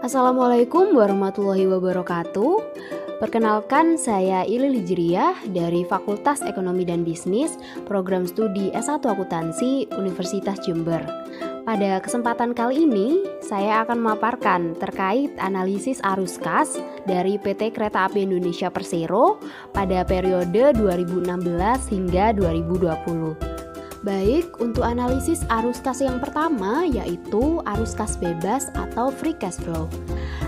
Assalamualaikum warahmatullahi wabarakatuh. Perkenalkan, saya Ili Lijriyah dari Fakultas Ekonomi dan Bisnis, Program Studi S1 Akuntansi, Universitas Jember. Pada kesempatan kali ini, saya akan memaparkan terkait analisis arus kas dari PT Kereta Api Indonesia Persero pada periode 2016 hingga 2020. Baik, untuk analisis arus kas yang pertama yaitu arus kas bebas atau free cash flow.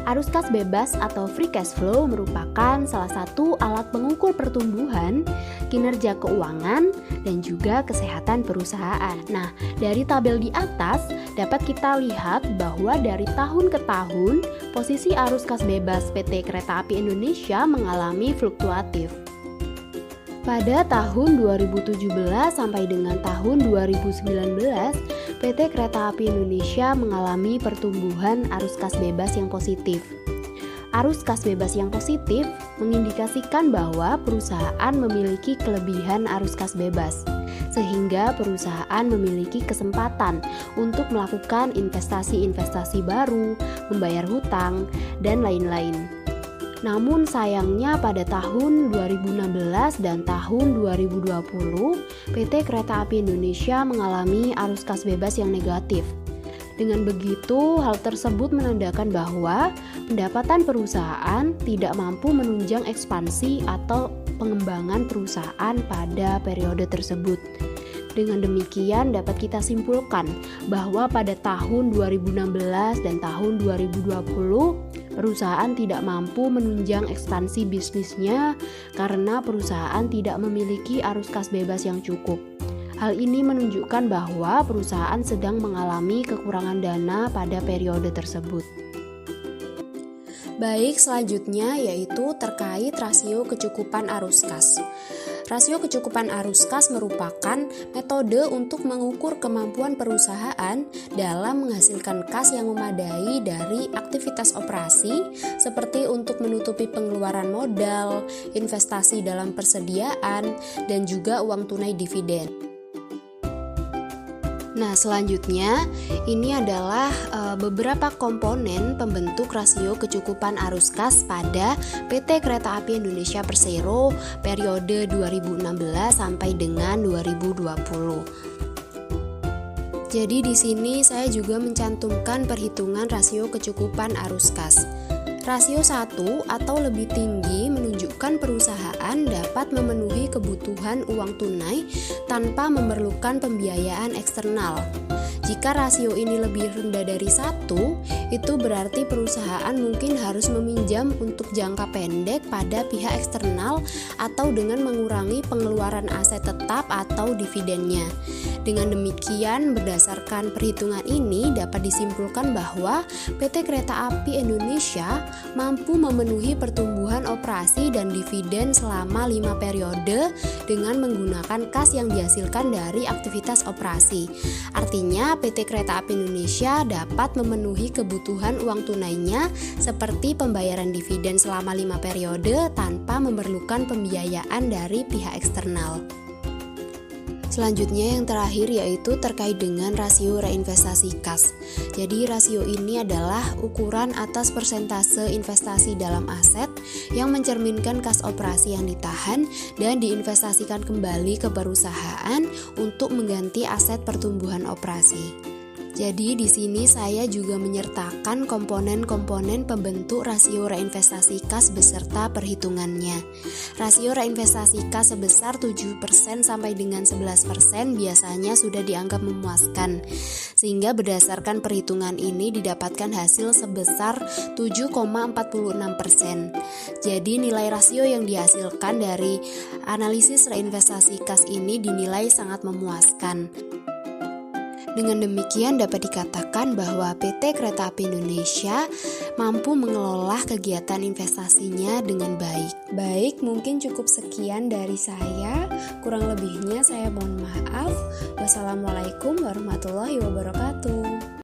Arus kas bebas atau free cash flow merupakan salah satu alat pengukur pertumbuhan, kinerja keuangan, dan juga kesehatan perusahaan. Nah, dari tabel di atas dapat kita lihat bahwa dari tahun ke tahun, posisi arus kas bebas PT Kereta Api Indonesia mengalami fluktuatif. Pada tahun 2017 sampai dengan tahun 2019, PT Kereta Api Indonesia mengalami pertumbuhan arus kas bebas yang positif. Arus kas bebas yang positif mengindikasikan bahwa perusahaan memiliki kelebihan arus kas bebas, sehingga perusahaan memiliki kesempatan untuk melakukan investasi-investasi baru, membayar hutang, dan lain-lain. Namun sayangnya pada tahun 2016 dan tahun 2020, PT Kereta Api Indonesia mengalami arus kas bebas yang negatif. Dengan begitu, hal tersebut menandakan bahwa pendapatan perusahaan tidak mampu menunjang ekspansi atau pengembangan perusahaan pada periode tersebut. Dengan demikian dapat kita simpulkan bahwa pada tahun 2016 dan tahun 2020 perusahaan tidak mampu menunjang ekspansi bisnisnya karena perusahaan tidak memiliki arus kas bebas yang cukup. Hal ini menunjukkan bahwa perusahaan sedang mengalami kekurangan dana pada periode tersebut. Baik, selanjutnya yaitu terkait rasio kecukupan arus kas. Rasio kecukupan arus kas merupakan metode untuk mengukur kemampuan perusahaan dalam menghasilkan kas yang memadai dari aktivitas operasi seperti untuk menutupi pengeluaran modal, investasi dalam persediaan, dan juga uang tunai dividen. Nah, selanjutnya ini adalah beberapa komponen pembentuk rasio kecukupan arus kas pada PT Kereta Api Indonesia Persero periode 2016 sampai dengan 2020. Jadi di sini saya juga mencantumkan perhitungan rasio kecukupan arus kas. Rasio 1 atau lebih tinggi menunjukkan perusahaan dapat memenuhi kebutuhan uang tunai tanpa memerlukan pembiayaan eksternal. Jika rasio ini lebih rendah dari 1, itu berarti perusahaan mungkin harus meminjam untuk jangka pendek pada pihak eksternal atau dengan mengurangi pengeluaran aset tetap atau dividennya. Dengan demikian, berdasarkan perhitungan ini dapat disimpulkan bahwa PT Kereta Api Indonesia mampu memenuhi pertumbuhan operasi dan dividen selama 5 periode dengan menggunakan kas yang dihasilkan dari aktivitas operasi. Artinya, PT Kereta Api Indonesia dapat memenuhi kebutuhan uang tunainya seperti pembayaran dividen selama 5 periode tanpa memerlukan pembiayaan dari pihak eksternal. Selanjutnya yang terakhir yaitu terkait dengan rasio reinvestasi kas. Jadi rasio ini adalah ukuran atas persentase investasi dalam aset yang mencerminkan kas operasi yang ditahan dan diinvestasikan kembali ke perusahaan untuk mengganti aset pertumbuhan operasi. Jadi di sini saya juga menyertakan komponen-komponen pembentuk rasio reinvestasi kas beserta perhitungannya. Rasio reinvestasi kas sebesar 7% sampai dengan 11% biasanya sudah dianggap memuaskan. Sehingga berdasarkan perhitungan ini didapatkan hasil sebesar 7,46%. Jadi nilai rasio yang dihasilkan dari analisis reinvestasi kas ini dinilai sangat memuaskan. Dengan demikian dapat dikatakan bahwa PT Kereta Api Indonesia mampu mengelola kegiatan investasinya dengan baik. Baik, mungkin cukup sekian dari saya. Kurang lebihnya saya mohon maaf. Wassalamualaikum warahmatullahi wabarakatuh.